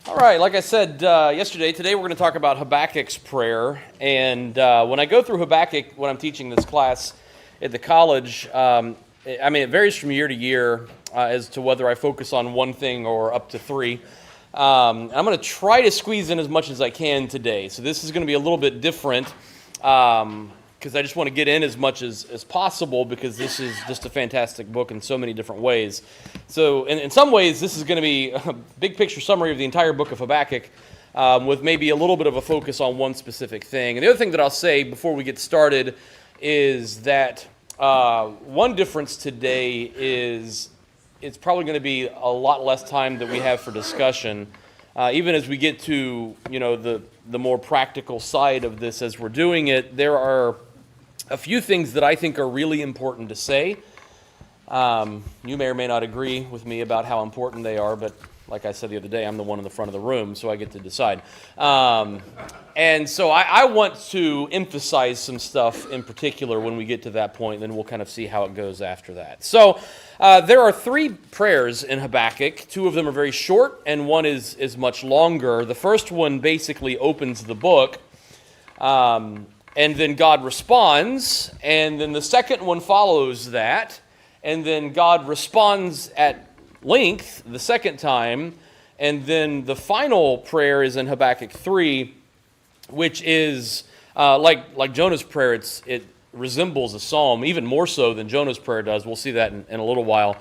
All right, like I said today we're going to talk about Habakkuk's prayer. And when I go through Habakkuk, when I'm teaching this class at the college, it varies from year to year as to whether I focus on one thing or up to three. I'm going to try to squeeze in as much as I can today. So this is going to be a little bit different because I just want to get in as much as possible because this is just a fantastic book in so many different ways. So in some ways, this is going to be a big picture summary of the entire book of Habakkuk with maybe a little bit of a focus on one specific thing. And the other thing that I'll say before we get started is that one difference today is it's probably going to be a lot less time that we have for discussion, even as we get to the more practical side of this as we're doing it. There are a few things that I think are really important to say. You may or may not agree with me about how important they are, but like I said the other day, I'm the one in the front of the room, so I get to decide. And so I want to emphasize some stuff in particular when we get to that point, and then we'll kind of see how it goes after that. So there are three prayers in Habakkuk. Two of them are very short, and one is much longer. The first one basically opens the book, and then God responds, and then the second one follows that, and then God responds at length the second time, and then the final prayer is in Habakkuk 3, which is like Jonah's prayer. It resembles a psalm, even more so than Jonah's prayer does. We'll see that in a little while.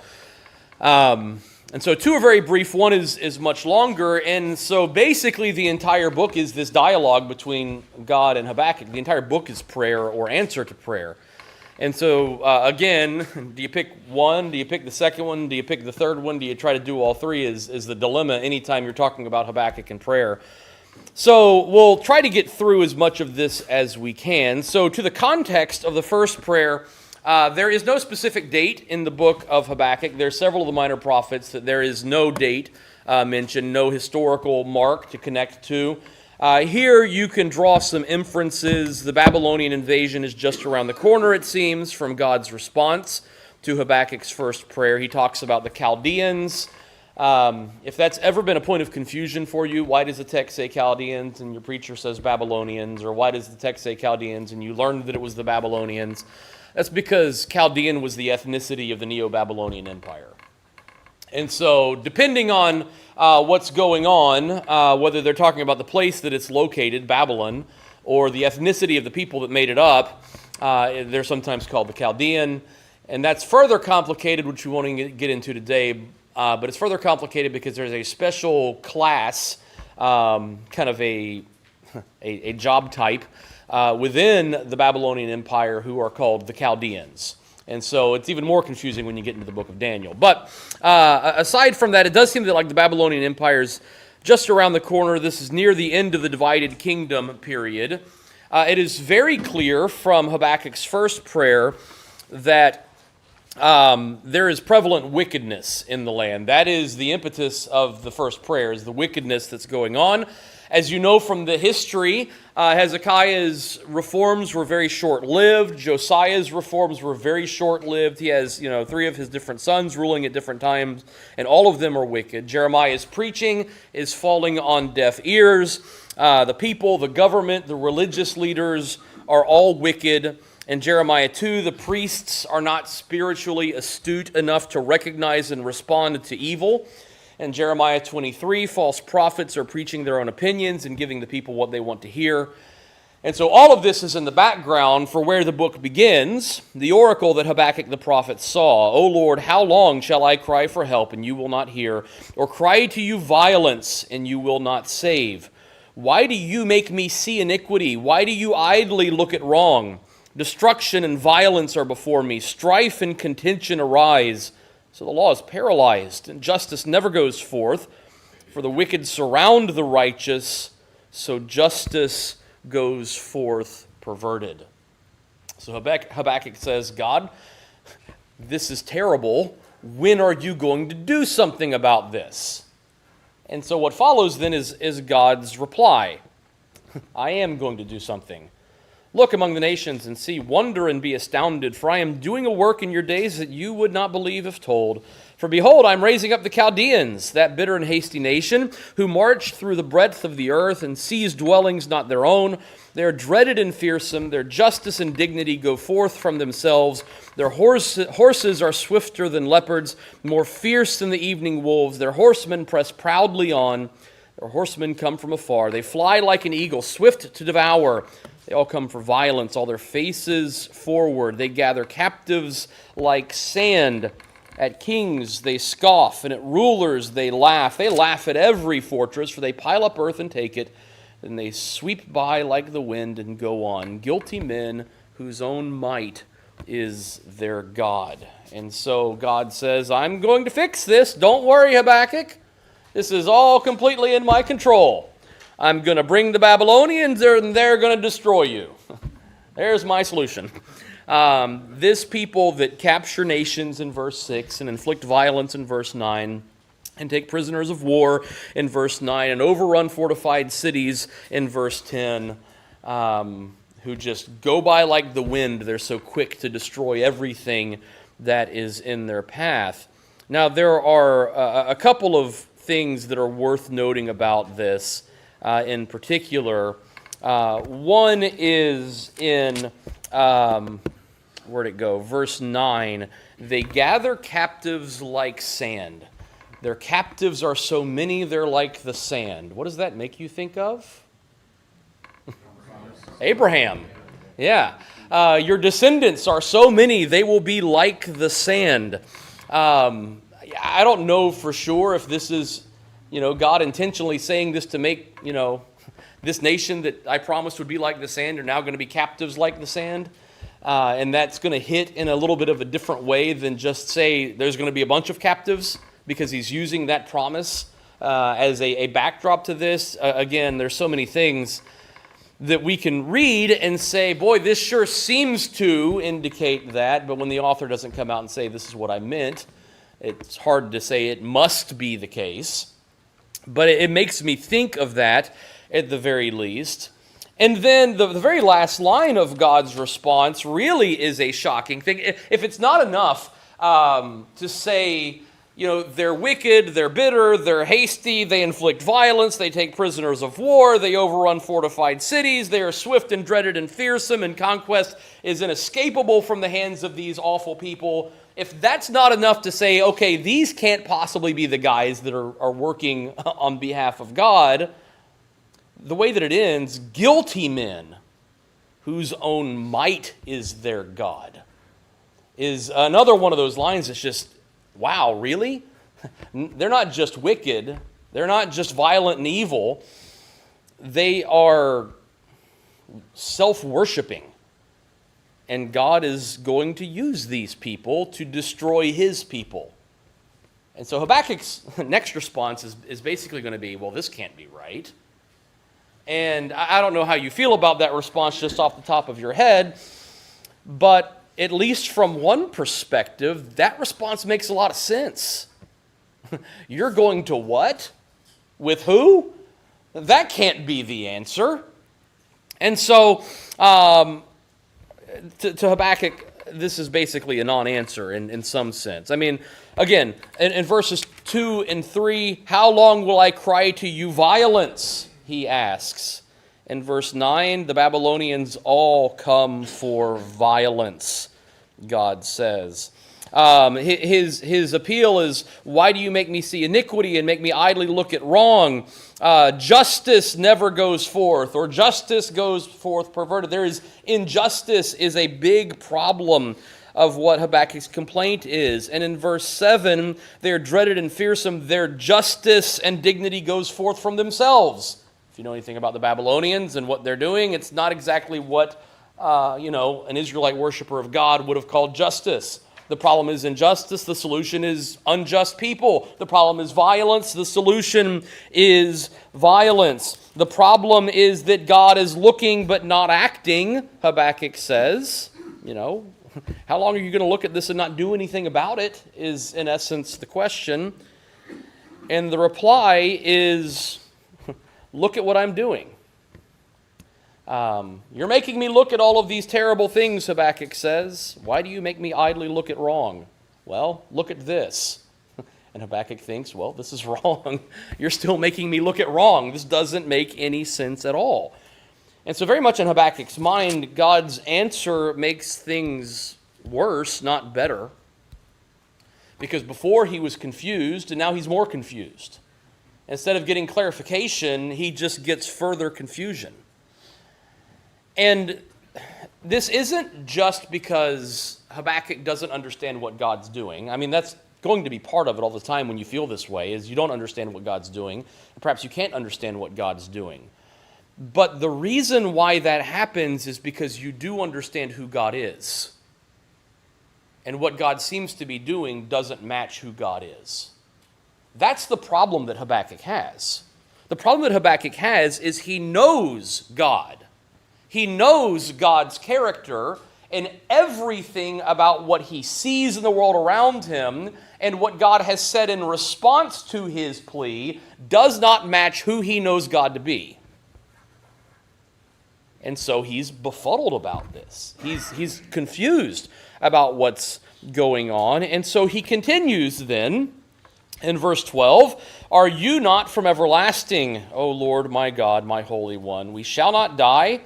And so two are very brief, one is much longer, and so basically the entire book is this dialogue between God and Habakkuk. The entire book is prayer or answer to prayer. And so, again, do you pick one? Do you pick the second one? Do you pick the third one? Do you try to do all three is the dilemma anytime you're talking about Habakkuk and prayer. So we'll try to get through as much of this as we can. So to the context of the first prayer, there is no specific date in the book of Habakkuk. There are several of the minor prophets that there is no date mentioned, no historical mark to connect to. Here you can draw some inferences. The Babylonian invasion is just around the corner, it seems, from God's response to Habakkuk's first prayer. He talks about the Chaldeans. If that's ever been a point of confusion for you, why does the text say Chaldeans and your preacher says Babylonians? Or why does the text say Chaldeans and you learned that it was the Babylonians? That's because Chaldean was the ethnicity of the Neo-Babylonian Empire. And so depending on what's going on, whether they're talking about the place that it's located, Babylon, or the ethnicity of the people that made it up, they're sometimes called the Chaldean. And that's further complicated, which we won't get into today, but it's further complicated because there's a special class, kind of a job type, within the Babylonian Empire who are called the Chaldeans. And so it's even more confusing when you get into the book of Daniel. But aside from that, it does seem that like the Babylonian Empire's just around the corner. This is near the end of the divided kingdom period. It is very clear from Habakkuk's first prayer that there is prevalent wickedness in the land. That is the impetus of the first prayer, is the wickedness that's going on. As you know from the history, Hezekiah's reforms were very short-lived. Josiah's reforms were very short-lived. He has, three of his different sons ruling at different times, and all of them are wicked. Jeremiah's preaching is falling on deaf ears. The people, the government, the religious leaders are all wicked. In Jeremiah 2, the priests are not spiritually astute enough to recognize and respond to evil. In Jeremiah 23, false prophets are preaching their own opinions and giving the people what they want to hear. And so all of this is in the background for where the book begins, the oracle that Habakkuk the prophet saw. O Lord, how long shall I cry for help and you will not hear, or cry to you violence and you will not save? Why do you make me see iniquity? Why do you idly look at wrong? Destruction and violence are before me. Strife and contention arise. So the law is paralyzed, and justice never goes forth. For the wicked surround the righteous, so justice goes forth perverted. So Habakkuk says, God, this is terrible. When are you going to do something about this? And so what follows then is God's reply. I am going to do something. Look among the nations and see, wonder and be astounded, for I am doing a work in your days that you would not believe if told. For behold, I'm raising up the Chaldeans, that bitter and hasty nation, who march through the breadth of the earth and seize dwellings not their own. They are dreaded and fearsome. Their justice and dignity go forth from themselves. Their horses are swifter than leopards, more fierce than the evening wolves. Their horsemen press proudly on. Their horsemen come from afar. They fly like an eagle, swift to devour. They all come for violence, all their faces forward. They gather captives like sand. At kings they scoff, and at rulers they laugh. They laugh at every fortress, for they pile up earth and take it. Then they sweep by like the wind and go on. Guilty men whose own might is their God. And so God says, I'm going to fix this. Don't worry, Habakkuk. This is all completely in my control. I'm going to bring the Babylonians, and they're going to destroy you. There's my solution. This people that capture nations in verse 6 and inflict violence in verse 9 and take prisoners of war in verse 9 and overrun fortified cities in verse 10, who just go by like the wind. They're so quick to destroy everything that is in their path. Now, there are a couple of things that are worth noting about this in particular. One is in... where'd it go? Verse 9, they gather captives like sand. Their captives are so many, they're like the sand. What does that make you think of? Abraham. Yeah. Your descendants are so many, they will be like the sand. I don't know for sure if this is, God intentionally saying this to make, this nation that I promised would be like the sand are now going to be captives like the sand. And that's going to hit in a little bit of a different way than just say there's going to be a bunch of captives, because he's using that promise as a backdrop to this. Again, there's so many things that we can read and say, boy, this sure seems to indicate that, but when the author doesn't come out and say this is what I meant, it's hard to say it must be the case. But it makes me think of that at the very least. And then the very last line of God's response really is a shocking thing. If it's not enough to say, they're wicked, they're bitter, they're hasty, they inflict violence, they take prisoners of war, they overrun fortified cities, they are swift and dreaded and fearsome, and conquest is inescapable from the hands of these awful people. If that's not enough to say, okay, these can't possibly be the guys that are working on behalf of God, the way that it ends, guilty men whose own might is their God, is another one of those lines that's just, wow, really? They're not just wicked. They're not just violent and evil. They are self-worshiping. And God is going to use these people to destroy his people. And so Habakkuk's next response is basically going to be, well, this can't be right. And I don't know how you feel about that response just off the top of your head, but at least from one perspective, that response makes a lot of sense. You're going to what? With who? That can't be the answer. And so, to Habakkuk, this is basically a non-answer in some sense. I mean, again, in verses 2 and 3, how long will I cry to you violence? He asks. In verse 9, the Babylonians all come for violence, God says. His appeal is, why do you make me see iniquity and make me idly look at wrong? Justice never goes forth, or justice goes forth perverted. There is injustice is a big problem of what Habakkuk's complaint is. And in verse 7, they are dreaded and fearsome. Their justice and dignity goes forth from themselves. If you know anything about the Babylonians and what they're doing, it's not exactly what an Israelite worshiper of God would have called justice. The problem is injustice. The solution is unjust people. The problem is violence. The solution is violence. The problem is that God is looking but not acting, Habakkuk says. How long are you going to look at this and not do anything about it is, in essence, the question. And the reply is, look at what I'm doing. You're making me look at all of these terrible things, Habakkuk says. Why do you make me idly look at wrong? Well, look at this. And Habakkuk thinks, well, this is wrong. You're still making me look at wrong. This doesn't make any sense at all. And so very much in Habakkuk's mind, God's answer makes things worse, not better. Because before he was confused, and now he's more confused. Instead of getting clarification, he just gets further confusion. And this isn't just because Habakkuk doesn't understand what God's doing. I mean, that's going to be part of it all the time when you feel this way, is you don't understand what God's doing. And perhaps you can't understand what God's doing. But the reason why that happens is because you do understand who God is. And what God seems to be doing doesn't match who God is. That's the problem that Habakkuk has. The problem that Habakkuk has is he knows God. He knows God's character and everything about what he sees in the world around him and what God has said in response to his plea does not match who he knows God to be. And so he's befuddled about this. He's confused about what's going on. And so he continues then in verse 12, "Are you not from everlasting, O Lord my God, my Holy One? We shall not die."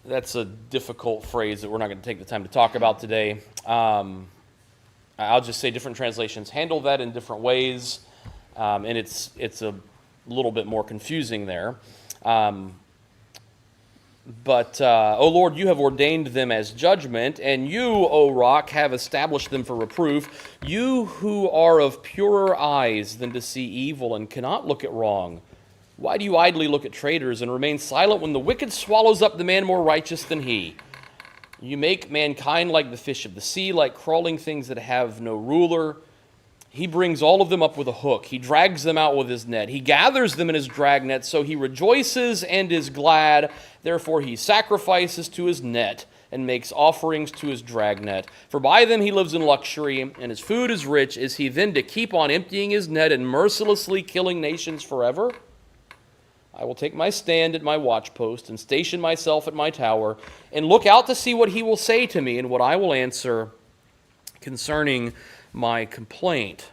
That's a difficult phrase that we're not going to take the time to talk about today. I'll just say different translations handle that in different ways, and it's a little bit more confusing there. But, O Lord, you have ordained them as judgment, and you, O rock, have established them for reproof. You who are of purer eyes than to see evil and cannot look at wrong. Why do you idly look at traitors and remain silent when the wicked swallows up the man more righteous than he? You make mankind like the fish of the sea, like crawling things that have no ruler. He brings all of them up with a hook. He drags them out with his net. He gathers them in his dragnet, so he rejoices and is glad. Therefore he sacrifices to his net and makes offerings to his dragnet. For by them he lives in luxury, and his food is rich. Is he then to keep on emptying his net and mercilessly killing nations forever? I will take my stand at my watchpost and station myself at my tower and look out to see what he will say to me and what I will answer concerning my complaint.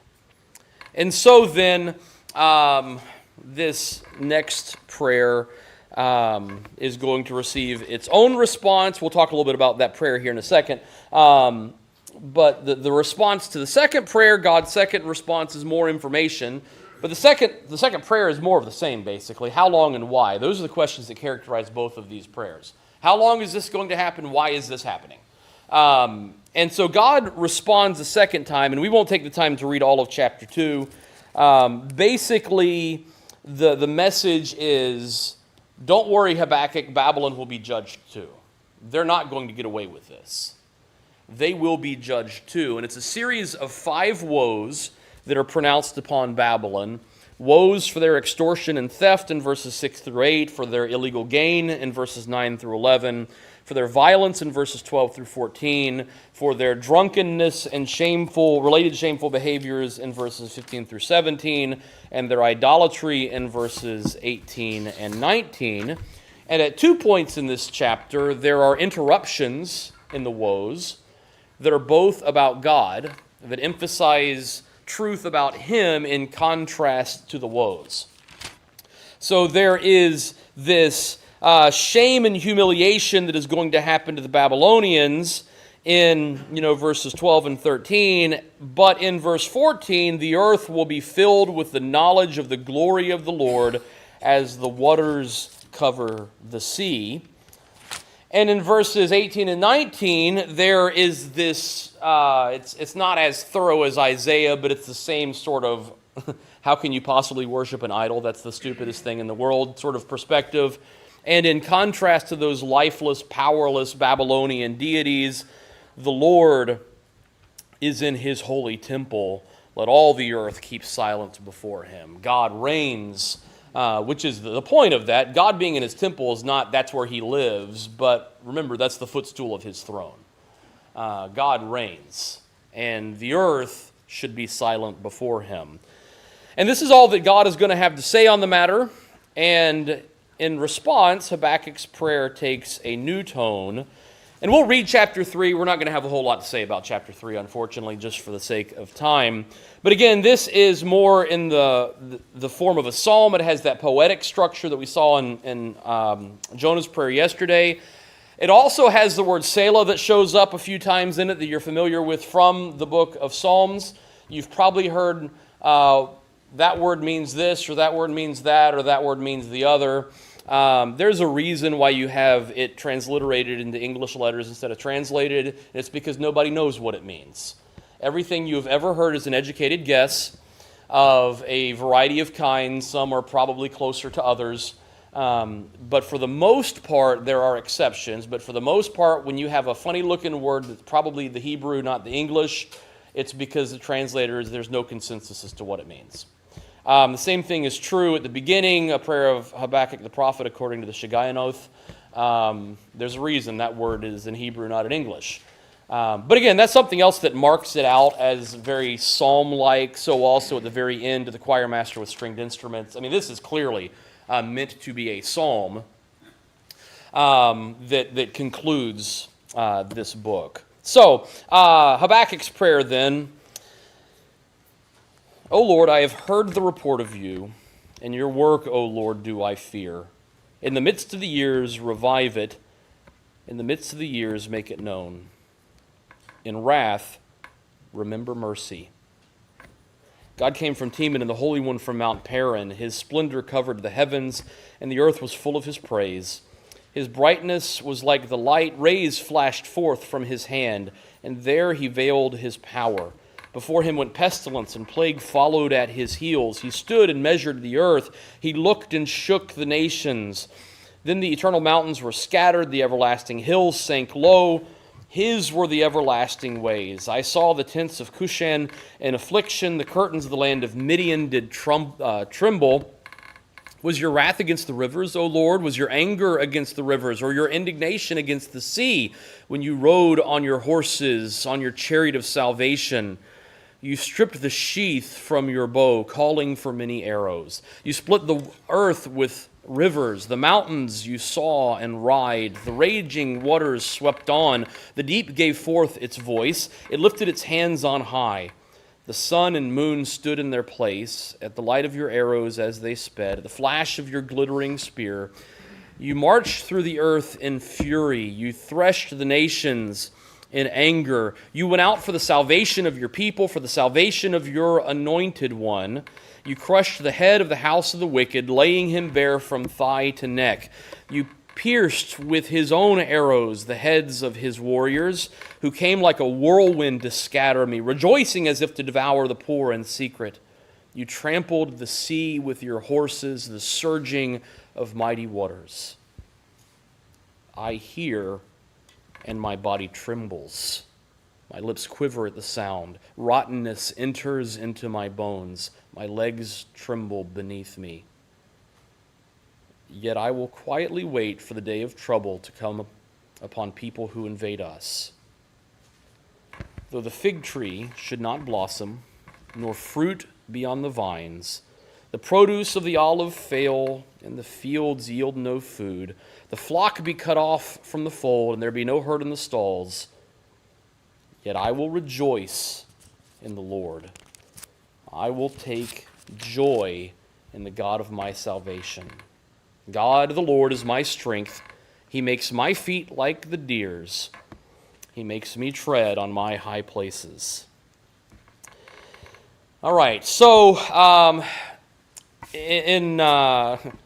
And so then, this next prayer is going to receive its own response. We'll talk a little bit about that prayer here in a second. But the response to the second prayer, God's second response, is more information. But the second prayer is more of the same, basically. How long and why? Those are the questions that characterize both of these prayers. How long is this going to happen? Why is this happening? And so God responds a second time, and we won't take the time to read all of chapter 2. Basically, the message is, don't worry, Habakkuk, Babylon will be judged too. They're not going to get away with this. They will be judged too. And it's a series of 5 woes that are pronounced upon Babylon. Woes for their extortion and theft in verses 6 through 8, for their illegal gain in verses 9 through 11, for their violence in verses 12 through 14, for their drunkenness and related shameful behaviors in verses 15 through 17, and their idolatry in verses 18 and 19. And at 2 points in this chapter, there are interruptions in the woes that are both about God, that emphasize truth about him in contrast to the woes. So there is this shame and humiliation that is going to happen to the Babylonians in verses 12 and 13, but in verse 14, the earth will be filled with the knowledge of the glory of the Lord as the waters cover the sea. And in verses 18 and 19, there is this, it's not as thorough as Isaiah, but it's the same sort of, how can you possibly worship an idol? That's the stupidest thing in the world sort of perspective. And in contrast to those lifeless, powerless Babylonian deities, the Lord is in his holy temple. Let all the earth keep silent before him. God reigns, which is the point of that. God being in his temple is not that's where he lives, but remember, that's the footstool of his throne. God reigns, and the earth should be silent before him. And this is all that God is going to have to say on the matter. And in response, Habakkuk's prayer takes a new tone. And we'll read chapter 3. We're not going to have a whole lot to say about chapter 3, unfortunately, just for the sake of time. But again, this is more in the form of a psalm. It has that poetic structure that we saw in Jonah's prayer yesterday. It also has the word Selah that shows up a few times in it that you're familiar with from the book of Psalms. You've probably heard that word means this, or that word means that, or that word means the other. There's a reason why you have it transliterated into English letters instead of translated. And it's because nobody knows what it means. Everything you have ever heard is an educated guess of a variety of kinds. Some are probably closer to others. But for the most part, there are exceptions. But for the most part, when you have a funny-looking word that's probably the Hebrew, not the English, it's because the translators, there's no consensus as to what it means. The same thing is true at the beginning, a prayer of Habakkuk the prophet, according to the Shigaion Oath. There's a reason that word is in Hebrew, not in English. But again, that's something else that marks it out as very psalm-like. So also at the very end of the choir master with stringed instruments. I mean, this is clearly meant to be a psalm that concludes this book. So, Habakkuk's prayer then. O Lord, I have heard the report of you, and your work, O Lord, do I fear. In the midst of the years, revive it. In the midst of the years, make it known. In wrath, remember mercy. God came from Teman, and the Holy One from Mount Paran. His splendor covered the heavens, and the earth was full of his praise. His brightness was like the light. Rays flashed forth from his hand, and there he veiled his power. Before him went pestilence, and plague followed at his heels. He stood and measured the earth. He looked and shook the nations. Then the eternal mountains were scattered. The everlasting hills sank low. His were the everlasting ways. I saw the tents of Cushan in affliction. The curtains of the land of Midian did tremble. Was your wrath against the rivers, O Lord? Was your anger against the rivers, or your indignation against the sea, when you rode on your horses, on your chariot of salvation? You stripped the sheath from your bow, calling for many arrows. You split the earth with rivers. The mountains you saw and ride. The raging waters swept on. The deep gave forth its voice. It lifted its hands on high. The sun and moon stood in their place at the light of your arrows as they sped, at the flash of your glittering spear. You marched through the earth in fury. You threshed the nations in anger. You went out for the salvation of your people, for the salvation of your anointed one. You crushed the head of the house of the wicked, laying him bare from thigh to neck. You pierced with his own arrows the heads of his warriors, who came like a whirlwind to scatter me, rejoicing as if to devour the poor in secret. You trampled the sea with your horses, the surging of mighty waters. I hear, and my body trembles. My lips quiver at the sound. Rottenness enters into my bones. My legs tremble beneath me. Yet I will quietly wait for the day of trouble to come upon people who invade us. Though the fig tree should not blossom, nor fruit be on the vines, the produce of the olive fail, and the fields yield no food, the flock be cut off from the fold, and there be no herd in the stalls, yet I will rejoice in the Lord. I will take joy in the God of my salvation. God the Lord is my strength. He makes my feet like the deer's. He makes me tread on my high places. All right, so in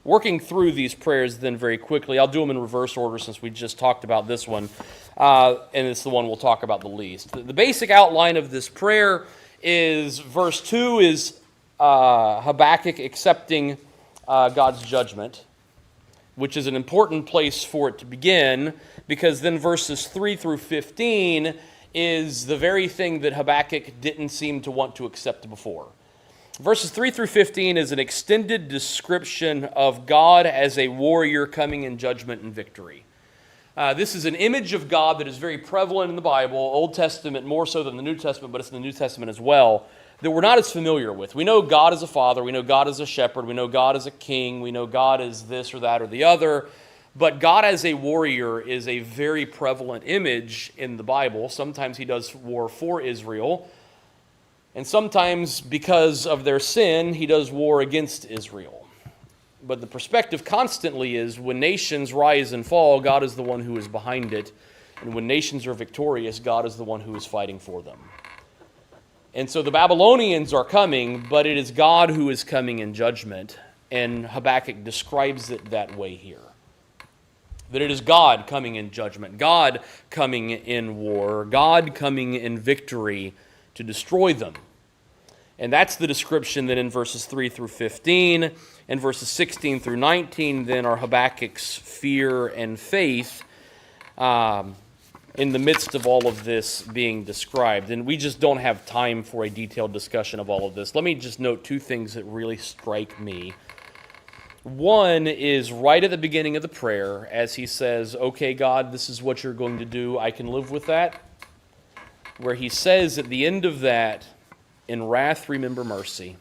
working through these prayers then very quickly, I'll do them in reverse order since we just talked about this one, and it's the one we'll talk about the least. The basic outline of this prayer is verse 2 is Habakkuk accepting God's judgment, which is an important place for it to begin, because then verses 3 through 15 is the very thing that Habakkuk didn't seem to want to accept before. Verses 3 through 15 is an extended description of God as a warrior coming in judgment and victory. This is an image of God that is very prevalent in the Bible, Old Testament more so than the New Testament, but it's in the New Testament as well, that we're not as familiar with. We know God as a father, we know God as a shepherd, we know God as a king, we know God as this or that or the other, But God as a warrior is a very prevalent image in the Bible. Sometimes he does war for Israel, and sometimes because of their sin, he does war against Israel. But the perspective constantly is when nations rise and fall, God is the one who is behind it. And when nations are victorious, God is the one who is fighting for them. And so the Babylonians are coming, but it is God who is coming in judgment. And Habakkuk describes it that way here. That it is God coming in judgment, God coming in war, God coming in victory to destroy them. And that's the description that in verses 3 through 15 and verses 16 through 19 then are Habakkuk's fear and faith in the midst of all of this being described. And we just don't have time for a detailed discussion of all of this. Let me just note two things that really strike me. One is right at the beginning of the prayer as he says, okay, God, this is what you're going to do. I can live with that. Where he says at the end of that, in wrath, remember mercy.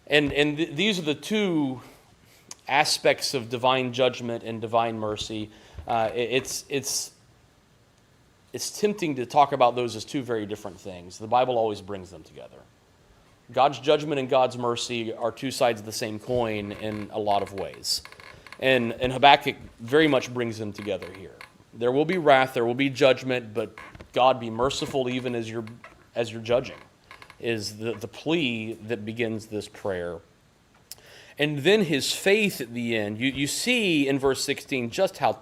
And these are the two aspects of divine judgment and divine mercy. It's tempting to talk about those as two very different things. The Bible always brings them together. God's judgment and God's mercy are two sides of the same coin in a lot of ways. And Habakkuk very much brings them together here. There will be wrath, there will be judgment, but God be merciful even as you're judging, is the plea that begins this prayer. And then his faith at the end. You see in verse 16 just how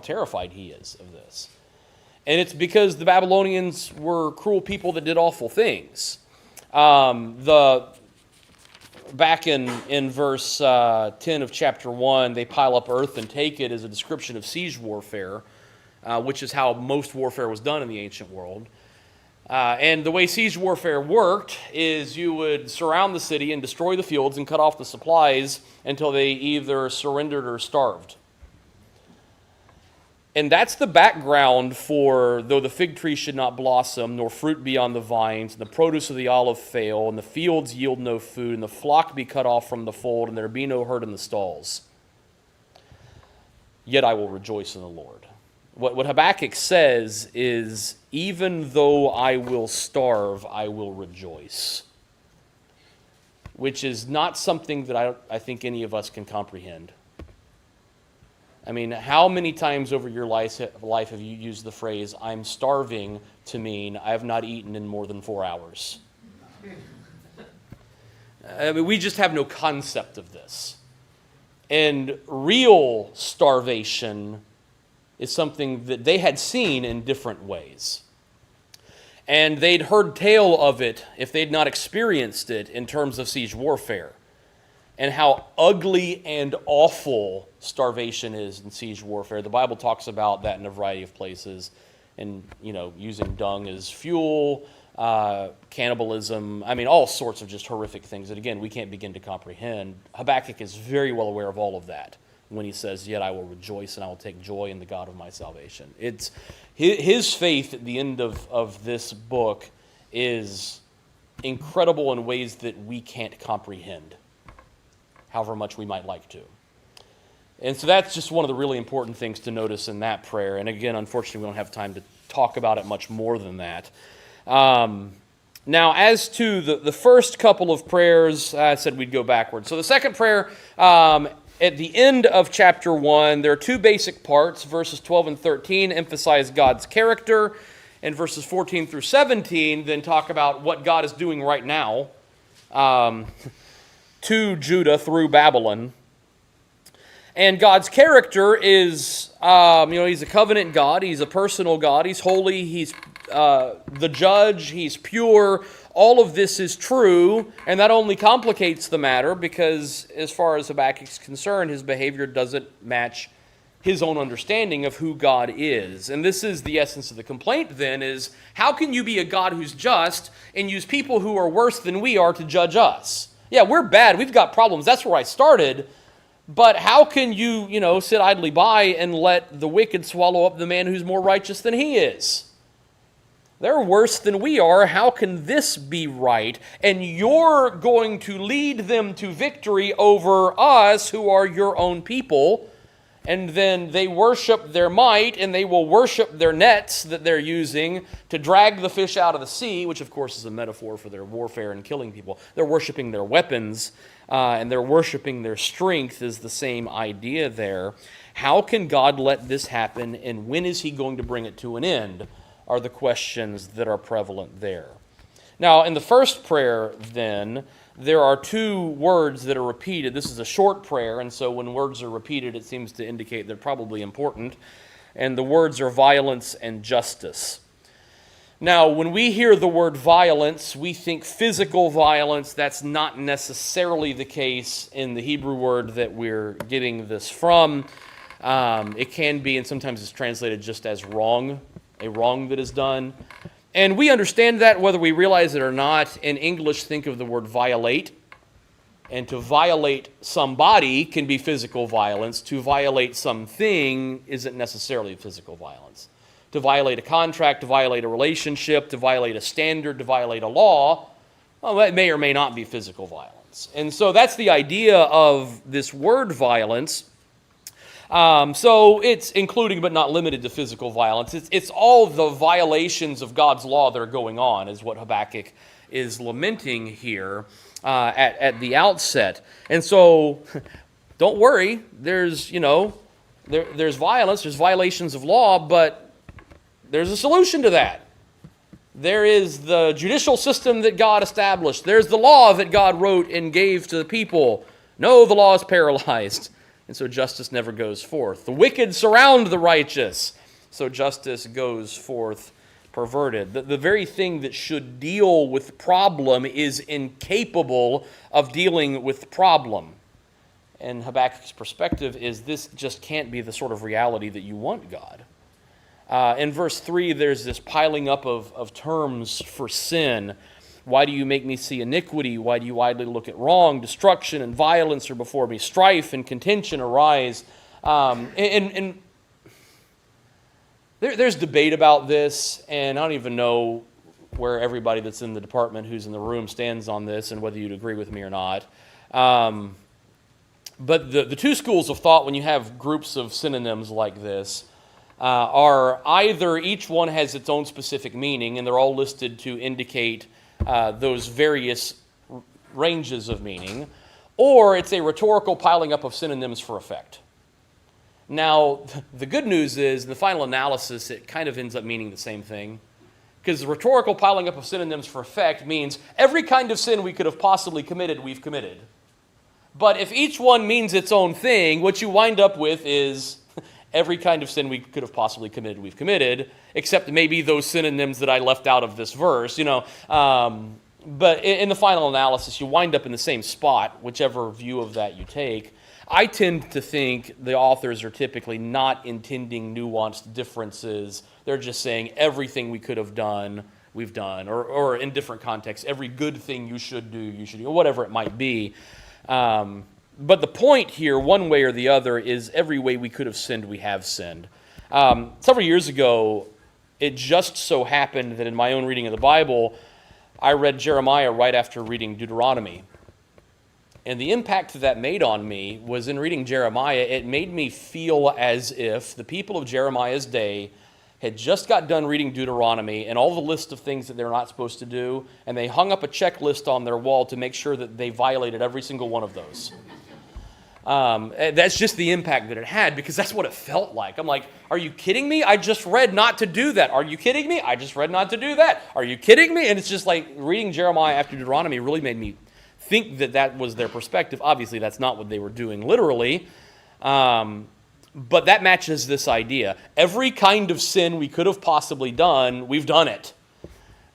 terrified he is of this. And it's because the Babylonians were cruel people that did awful things. Back in verse 10 of chapter 1, they pile up earth and take it as a description of siege warfare, which is how most warfare was done in the ancient world. And the way siege warfare worked is you would surround the city and destroy the fields and cut off the supplies until they either surrendered or starved. And that's the background for, though the fig tree should not blossom, nor fruit be on the vines, and the produce of the olive fail, and the fields yield no food, and the flock be cut off from the fold, and there be no herd in the stalls. Yet I will rejoice in the Lord. What Habakkuk says is, even though I will starve, I will rejoice. Which is not something that I think any of us can comprehend. I mean, how many times over your life have you used the phrase, I'm starving, to mean I have not eaten in more than 4 hours? I mean, we just have no concept of this. And real starvation is something that they had seen in different ways. And they'd heard tale of it, if they'd not experienced it, in terms of siege warfare. And how ugly and awful starvation is in siege warfare. The Bible talks about that in a variety of places. And, using dung as fuel, cannibalism, all sorts of just horrific things that, again, we can't begin to comprehend. Habakkuk is very well aware of all of that when he says, yet I will rejoice and I will take joy in the God of my salvation. It's his faith at the end of this book is incredible in ways that we can't comprehend, however much we might like to. And so that's just one of the really important things to notice in that prayer. And again, unfortunately, we don't have time to talk about it much more than that. Now, as to the first couple of prayers, I said we'd go backwards. So the second prayer, at the end of chapter 1, there are two basic parts. Verses 12 and 13 emphasize God's character, and verses 14 through 17 then talk about what God is doing right now to Judah through Babylon. And God's character is, he's a covenant God, he's a personal God, he's holy, he's the judge, he's pure. All of this is true, and that only complicates the matter because as far as Habakkuk's concerned, his behavior doesn't match his own understanding of who God is. And this is the essence of the complaint then, is how can you be a God who's just and use people who are worse than we are to judge us? Yeah, we're bad, we've got problems, that's where I started, but how can you, sit idly by and let the wicked swallow up the man who's more righteous than he is? They're worse than we are. How can this be right? And you're going to lead them to victory over us who are your own people. And then they worship their might, and they will worship their nets that they're using to drag the fish out of the sea, which of course is a metaphor for their warfare and killing people. They're worshiping their weapons, and they're worshiping their strength is the same idea there. How can God let this happen, and when is he going to bring it to an end, are the questions that are prevalent there. Now, in the first prayer, then, there are two words that are repeated. This is a short prayer, and so when words are repeated, it seems to indicate they're probably important. And the words are violence and justice. Now, when we hear the word violence, we think physical violence. That's not necessarily the case in the Hebrew word that we're getting this from. It can be, and sometimes it's translated just as wrong, a wrong that is done. And we understand that whether we realize it or not. In English, think of the word violate. And to violate somebody can be physical violence. To violate something isn't necessarily physical violence. To violate a contract, to violate a relationship, to violate a standard, to violate a law, well, that may or may not be physical violence. And so that's the idea of this word violence. So it's including but not limited to physical violence. It's all the violations of God's law that are going on is what Habakkuk is lamenting here at the outset. And so don't worry, there's violence, there's violations of law, but there's a solution to that. There is the judicial system that God established. There's the law that God wrote and gave to the people. No, the law is paralyzed. And so justice never goes forth. The wicked surround the righteous, so justice goes forth perverted. The very thing that should deal with the problem is incapable of dealing with the problem. And Habakkuk's perspective is this just can't be the sort of reality that you want, God. In verse 3, there's this piling up of terms for sin. Why do you make me see iniquity? Why do you idly look at wrong? Destruction and violence are before me. Strife and contention arise. And there's debate about this, and I don't even know where everybody that's in the department who's in the room stands on this and whether you'd agree with me or not. But the two schools of thought, when you have groups of synonyms like this, are either each one has its own specific meaning, and they're all listed to indicate those various ranges of meaning, or it's a rhetorical piling up of synonyms for effect. Now, the good news is, in the final analysis, it kind of ends up meaning the same thing, because the rhetorical piling up of synonyms for effect means every kind of sin we could have possibly committed, we've committed. But if each one means its own thing, what you wind up with is every kind of sin we could have possibly committed, we've committed, except maybe those synonyms that I left out of this verse, But in the final analysis, you wind up in the same spot, whichever view of that you take. I tend to think the authors are typically not intending nuanced differences. They're just saying everything we could have done, we've done, or in different contexts, every good thing you should do, or whatever it might be. But the point here, one way or the other, is every way we could have sinned, we have sinned. Several years ago, it just so happened that in my own reading of the Bible, I read Jeremiah right after reading Deuteronomy. And the impact that made on me was in reading Jeremiah, it made me feel as if the people of Jeremiah's day had just got done reading Deuteronomy and all the list of things that they're not supposed to do, and they hung up a checklist on their wall to make sure that they violated every single one of those. That's just the impact that it had, because that's what it felt like. I'm like, are you kidding me? I just read not to do that. Are you kidding me? I just read not to do that. Are you kidding me? And it's just like reading Jeremiah after Deuteronomy really made me think that that was their perspective. Obviously, that's not what they were doing literally. But that matches this idea. Every kind of sin we could have possibly done, we've done it.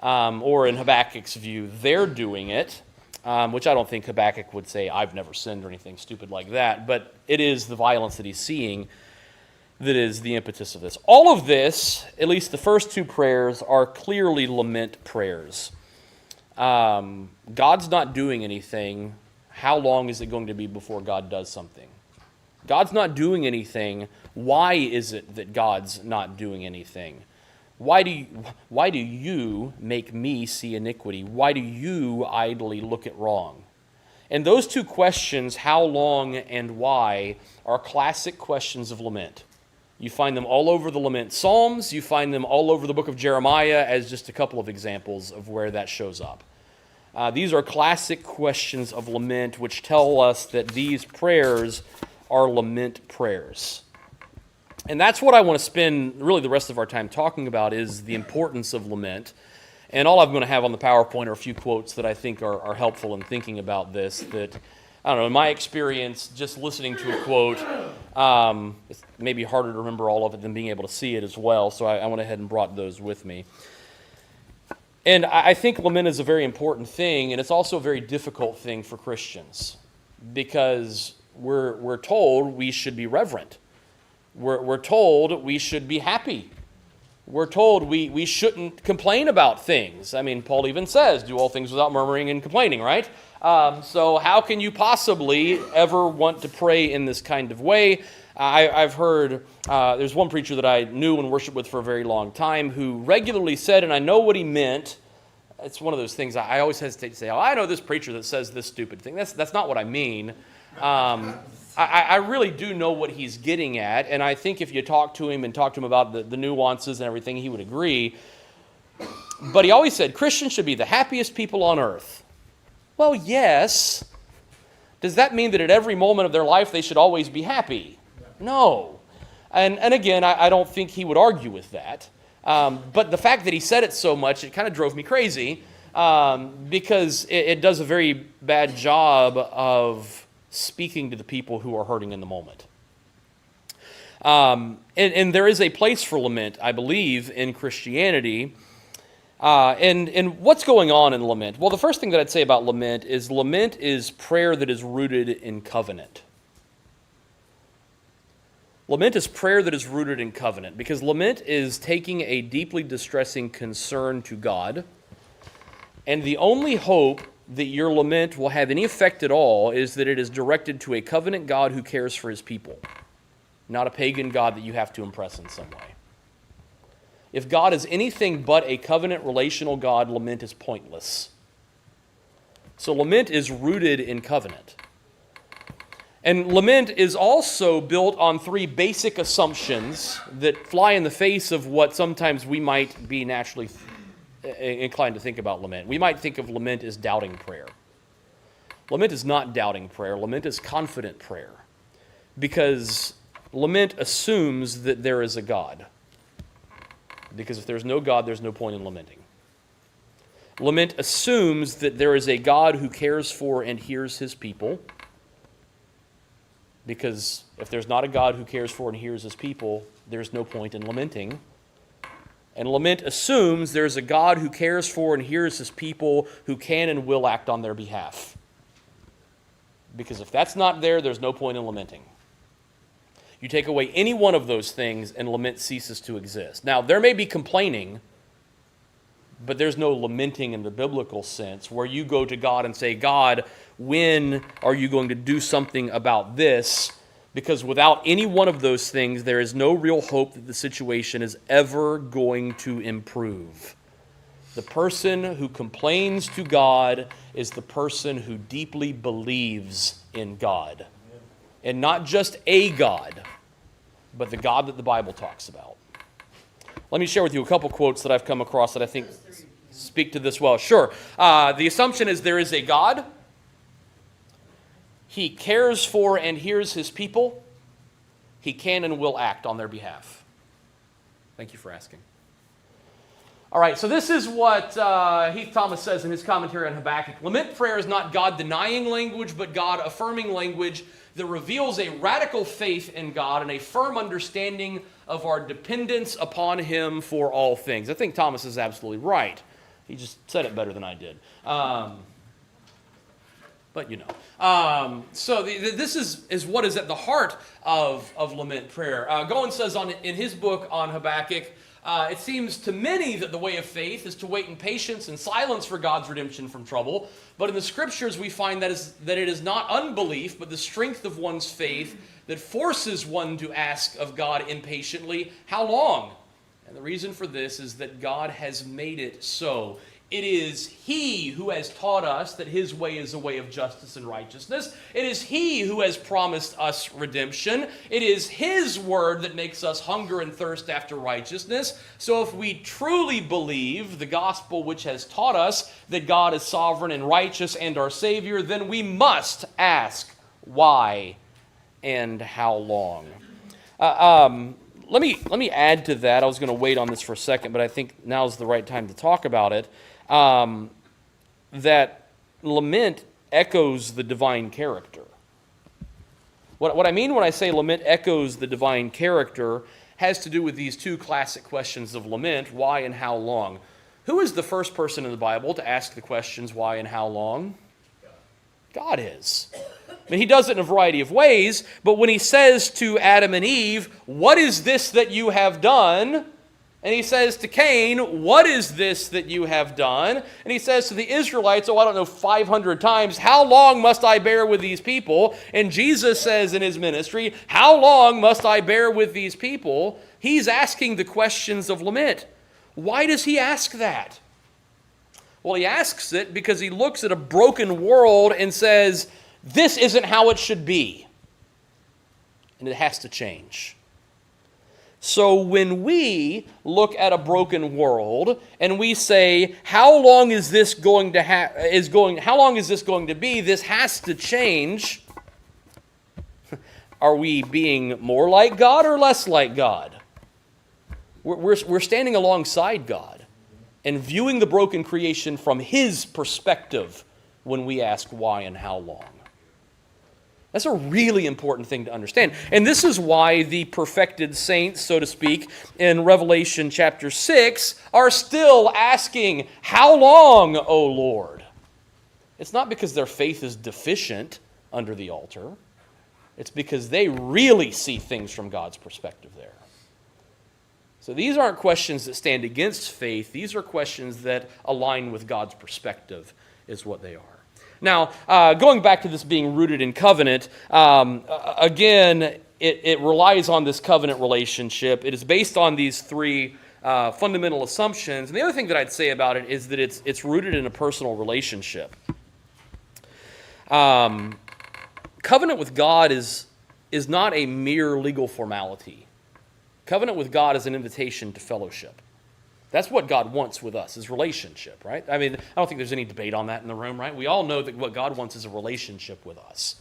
Or in Habakkuk's view, they're doing it. Which I don't think Habakkuk would say, I've never sinned or anything stupid like that, but it is the violence that he's seeing that is the impetus of this. All of this, at least the first two prayers, are clearly lament prayers. God's not doing anything. How long is it going to be before God does something? God's not doing anything. Why is it that God's not doing anything? Why do you make me see iniquity? Why do you idly look at wrong? And those two questions, how long and why, are classic questions of lament. You find them all over the lament Psalms. You find them all over the book of Jeremiah as just a couple of examples of where that shows up. These are classic questions of lament which tell us that these prayers are lament prayers. And that's what I want to spend really the rest of our time talking about, is the importance of lament. And all I'm going to have on the PowerPoint are a few quotes that I think are helpful in thinking about this. That, I don't know, in my experience, just listening to a quote, it's maybe harder to remember all of it than being able to see it as well. So I went ahead and brought those with me. And I think lament is a very important thing, and it's also a very difficult thing for Christians, because we're told we should be reverent. We're told we should be happy. We're told we shouldn't complain about things. I mean, Paul even says, do all things without murmuring and complaining, right? So how can you possibly ever want to pray in this kind of way? I've heard, there's one preacher that I knew and worshiped with for a very long time who regularly said, and I know what he meant. It's one of those things I always hesitate to say, oh, I know this preacher that says this stupid thing. That's not what I mean. I really do know what he's getting at, and I think if you talk to him about the nuances and everything, he would agree. But he always said, Christians should be the happiest people on earth. Well, yes. Does that mean that at every moment of their life they should always be happy? No. And again, I don't think he would argue with that. But the fact that he said it so much, it kind of drove me crazy, because it does a very bad job of speaking to the people who are hurting in the moment. And there is a place for lament, I believe, in Christianity. And what's going on in lament? Well, the first thing that I'd say about lament is prayer that is rooted in covenant. Lament is prayer that is rooted in covenant, because lament is taking a deeply distressing concern to God, and the only hope that your lament will have any effect at all is that it is directed to a covenant God who cares for his people, not a pagan God that you have to impress in some way. If God is anything but a covenant relational God, lament is pointless. So lament is rooted in covenant. And lament is also built on three basic assumptions that fly in the face of what sometimes we might be naturally inclined to think about lament. We might think of lament as doubting prayer. Lament is not doubting prayer. Lament is confident prayer, because lament assumes that there is a God. Because if there's no God, there's no point in lamenting. Lament assumes that there is a God who cares for and hears his people, because if there's not a God who cares for and hears his people, there's no point in lamenting. And lament assumes there's a God who cares for and hears his people, who can and will act on their behalf. Because if that's not there, there's no point in lamenting. You take away any one of those things and lament ceases to exist. Now, there may be complaining, but there's no lamenting in the biblical sense, where you go to God and say, God, when are you going to do something about this? Because without any one of those things, there is no real hope that the situation is ever going to improve. The person who complains to God is the person who deeply believes in God. And not just a God, but the God that the Bible talks about. Let me share with you a couple quotes that I've come across that I think speak to this well. Sure. The assumption is there is a God. He cares for and hears his people. He can and will act on their behalf. Thank you for asking. All right, so this is what Heath Thomas says in his commentary on Habakkuk. Lament prayer is not God-denying language, but God-affirming language that reveals a radical faith in God and a firm understanding of our dependence upon him for all things. I think Thomas is absolutely right. He just said it better than I did. But you know. So this is what is at the heart of lament prayer. Goen says in his book on Habakkuk, it seems to many that the way of faith is to wait in patience and silence for God's redemption from trouble. But in the Scriptures we find that it is not unbelief, but the strength of one's faith that forces one to ask of God impatiently, how long? And the reason for this is that God has made it so. It is He who has taught us that His way is a way of justice and righteousness. It is He who has promised us redemption. It is His word that makes us hunger and thirst after righteousness. So if we truly believe the gospel which has taught us that God is sovereign and righteous and our Savior, then we must ask why and how long. Let me add to that. I was going to wait on this for a second, but I think now's the right time to talk about it. That lament echoes the divine character. What I mean when I say lament echoes the divine character has to do with these two classic questions of lament, why and how long. Who is the first person in the Bible to ask the questions why and how long? God is. I mean, He does it in a variety of ways, but when He says to Adam and Eve, "What is this that you have done?" And He says to Cain, "What is this that you have done?" And He says to the Israelites, 500 times, "How long must I bear with these people?" And Jesus says in His ministry, "How long must I bear with these people?" He's asking the questions of lament. Why does He ask that? Well, He asks it because He looks at a broken world and says, this isn't how it should be. And it has to change. So when we look at a broken world and we say, how long is this going to how long is this going to be? This has to change. Are we being more like God or less like God? We're standing alongside God and viewing the broken creation from His perspective when we ask why and how long. That's a really important thing to understand. And this is why the perfected saints, so to speak, in Revelation chapter 6 are still asking, how long, O Lord? It's not because their faith is deficient under the altar. It's because they really see things from God's perspective there. So these aren't questions that stand against faith. These are questions that align with God's perspective, is what they are. Now, going back to this being rooted in covenant, again, it relies on this covenant relationship. It is based on these three fundamental assumptions. And the other thing that I'd say about it is that it's rooted in a personal relationship. Covenant with God is not a mere legal formality. Covenant with God is an invitation to fellowship. That's what God wants with us, is relationship, right? I mean, I don't think there's any debate on that in the room, right? We all know that what God wants is a relationship with us.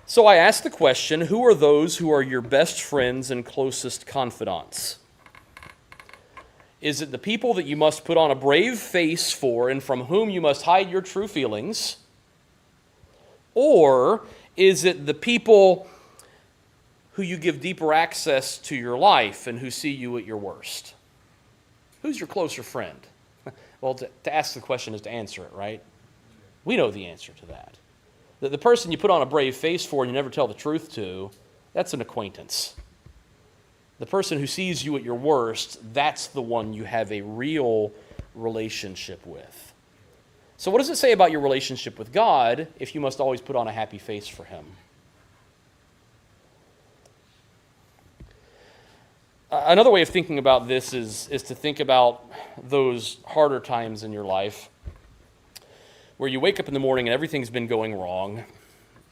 So I ask the question, who are those who are your best friends and closest confidants? Is it the people that you must put on a brave face for and from whom you must hide your true feelings? Or is it the people who you give deeper access to your life and who see you at your worst? Who's your closer friend? Well, to ask the question is to answer it, right? We know the answer to that. The person you put on a brave face for and you never tell the truth to, that's an acquaintance. The person who sees you at your worst, that's the one you have a real relationship with. So what does it say about your relationship with God if you must always put on a happy face for Him? Another way of thinking about this is to think about those harder times in your life where you wake up in the morning and everything's been going wrong.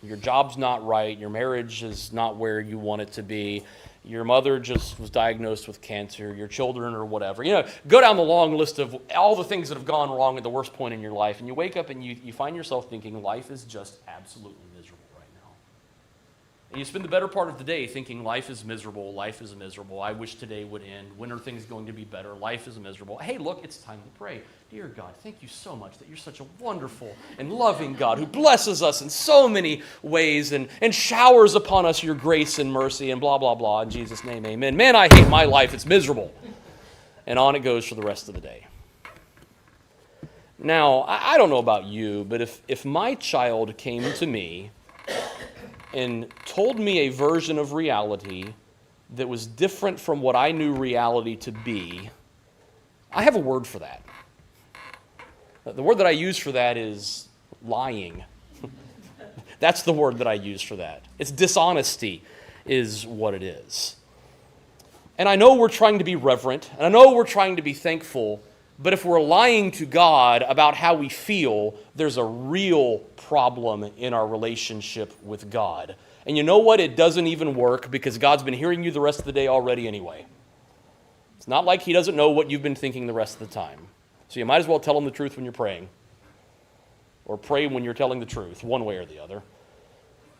Your job's not right. Your marriage is not where you want it to be. Your mother just was diagnosed with cancer. Your children or whatever. Go down the long list of all the things that have gone wrong at the worst point in your life. And you wake up and you find yourself thinking life is just absolutely miserable right now. And you spend the better part of the day thinking life is miserable, I wish today would end, when are things going to be better, life is miserable. Hey, look, it's time to pray. Dear God, thank you so much that you're such a wonderful and loving God who blesses us in so many ways and showers upon us your grace and mercy and blah, blah, blah. In Jesus' name, amen. Man, I hate my life. It's miserable. And on it goes for the rest of the day. Now, I don't know about you, but if my child came to me and told me a version of reality that was different from what I knew reality to be, I have a word for that. The word that I use for that is lying. That's the word that I use for that. It's dishonesty is what it is. And I know we're trying to be reverent, and I know we're trying to be thankful, but if we're lying to God about how we feel, there's a real problem in our relationship with God. And you know what? It doesn't even work because God's been hearing you the rest of the day already anyway. It's not like he doesn't know what you've been thinking the rest of the time. So you might as well tell him the truth when you're praying. Or pray when you're telling the truth, one way or the other.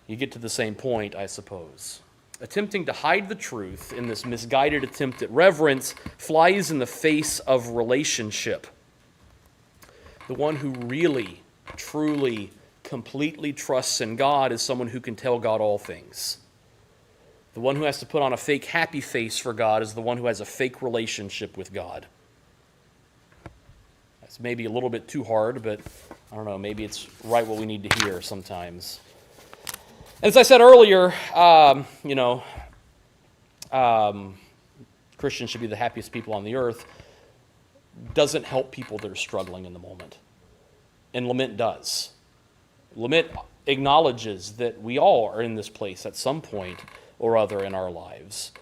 You get to the same point, I suppose. Attempting to hide the truth in this misguided attempt at reverence flies in the face of relationship. The one who really, truly, completely trusts in God is someone who can tell God all things. The one who has to put on a fake happy face for God is the one who has a fake relationship with God. That's maybe a little bit too hard, but I don't know, maybe it's right what we need to hear sometimes. As I said earlier, Christians should be the happiest people on the earth. Doesn't help people that are struggling in the moment. And lament does. Lament acknowledges that we all are in this place at some point or other in our lives.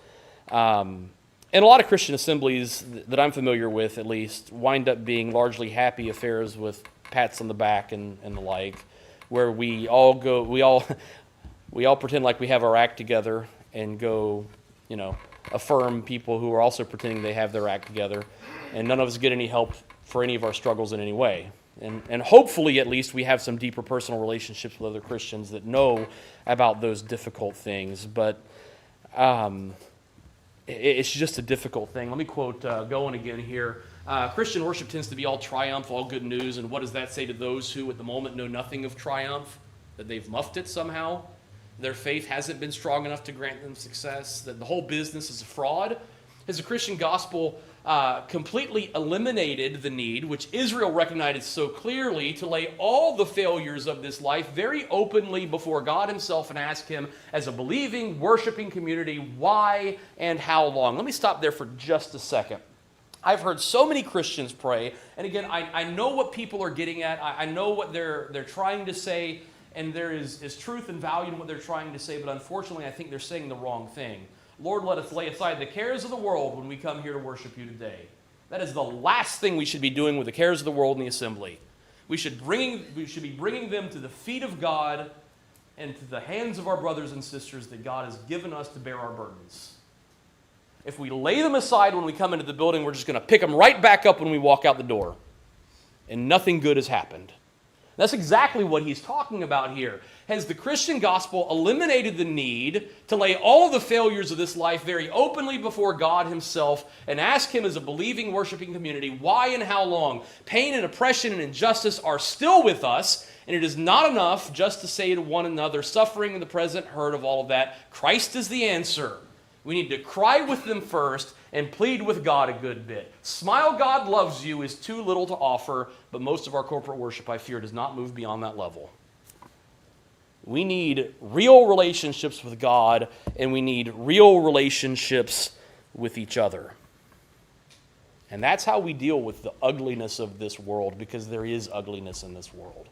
And a lot of Christian assemblies that I'm familiar with, at least, wind up being largely happy affairs with pats on the back and the like, where we all pretend like we have our act together and go, affirm people who are also pretending they have their act together, and none of us get any help for any of our struggles in any way. And hopefully, at least, we have some deeper personal relationships with other Christians that know about those difficult things. But it's just a difficult thing. Let me quote Goen again here. Christian worship tends to be all triumph, all good news. And what does that say to those who at the moment know nothing of triumph? That they've muffed it somehow? Their faith hasn't been strong enough to grant them success? That the whole business is a fraud? Has the Christian gospel completely eliminated the need, which Israel recognized so clearly, to lay all the failures of this life very openly before God himself and ask him, as a believing, worshiping community, why and how long? Let me stop there for just a second. I've heard so many Christians pray, and again, I know what people are getting at. I know what they're trying to say, and there is truth and value in what they're trying to say, but unfortunately, I think they're saying the wrong thing. Lord, let us lay aside the cares of the world when we come here to worship you today. That is the last thing we should be doing with the cares of the world in the assembly. We should be bringing them to the feet of God and to the hands of our brothers and sisters that God has given us to bear our burdens. If we lay them aside when we come into the building, we're just going to pick them right back up when we walk out the door. And nothing good has happened. That's exactly what he's talking about here. Has the Christian gospel eliminated the need to lay all of the failures of this life very openly before God himself and ask him as a believing, worshiping community why and how long? Pain and oppression and injustice are still with us, and it is not enough just to say to one another, suffering in the present hurt of all of that, Christ is the answer. We need to cry with them first and plead with God a good bit. Smile, God loves you is too little to offer, but most of our corporate worship, I fear, does not move beyond that level. We need real relationships with God, and we need real relationships with each other. And that's how we deal with the ugliness of this world, because there is ugliness in this world.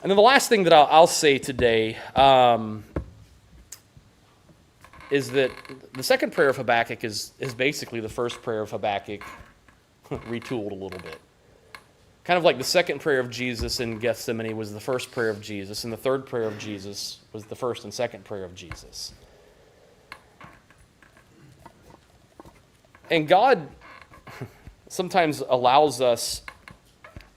And then the last thing that I'll say today is that the second prayer of Habakkuk is basically the first prayer of Habakkuk retooled a little bit. Kind of like the second prayer of Jesus in Gethsemane was the first prayer of Jesus, and the third prayer of Jesus was the first and second prayer of Jesus. And God sometimes allows us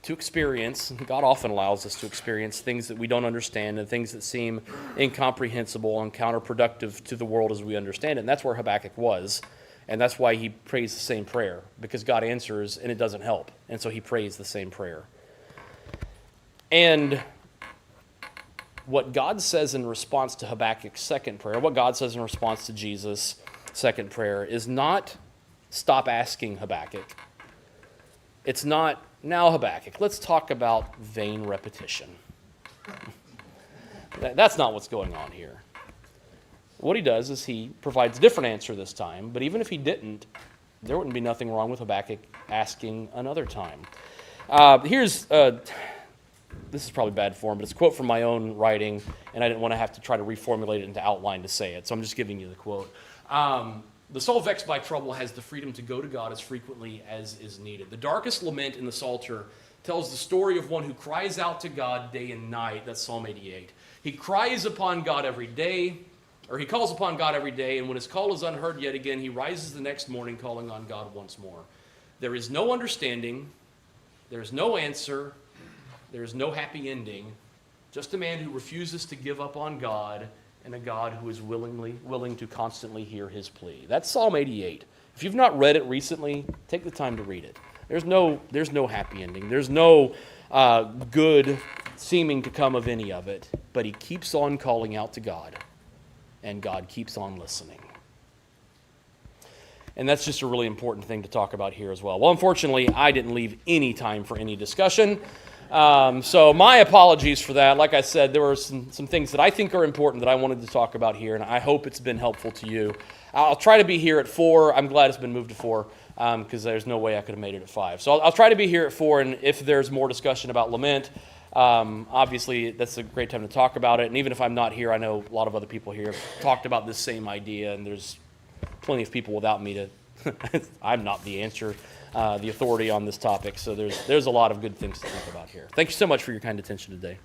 to experience, God often allows us to experience things that we don't understand and things that seem incomprehensible and counterproductive to the world as we understand it. And that's where Habakkuk was. And that's why he prays the same prayer, because God answers and it doesn't help. And so he prays the same prayer. And what God says in response to Habakkuk's second prayer, what God says in response to Jesus' second prayer is not stop asking Habakkuk. It's not, now Habakkuk, let's talk about vain repetition. That's not what's going on here. What he does is he provides a different answer this time, but even if he didn't, there wouldn't be nothing wrong with Habakkuk asking another time. This is probably bad form, but it's a quote from my own writing, and I didn't want to have to try to reformulate it into outline to say it, so I'm just giving you the quote. The soul vexed by trouble has the freedom to go to God as frequently as is needed. The darkest lament in the Psalter tells the story of one who cries out to God day and night. That's Psalm 88. He cries upon God every day, or he calls upon God every day, and when his call is unheard yet again, he rises the next morning calling on God once more. There is no understanding, there is no answer, there is no happy ending, just a man who refuses to give up on God and a God who is willing to constantly hear his plea. That's Psalm 88. If you've not read it recently, take the time to read it. There's no happy ending. There's no good seeming to come of any of it, but he keeps on calling out to God, and God keeps on listening. And that's just a really important thing to talk about here as well. Well, unfortunately, I didn't leave any time for any discussion. So my apologies for that. Like I said, there were some things that I think are important that I wanted to talk about here, and I hope it's been helpful to you. I'll try to be here at 4. I'm glad it's been moved to 4 because there's no way I could have made it at 5. So I'll try to be here at 4, and if there's more discussion about lament, obviously that's a great time to talk about it. And even if I'm not here, I know a lot of other people here have talked about this same idea, and there's plenty of people without me to I'm not the answer, the authority on this topic. So there's a lot of good things to think about here. Thank you so much for your kind attention today.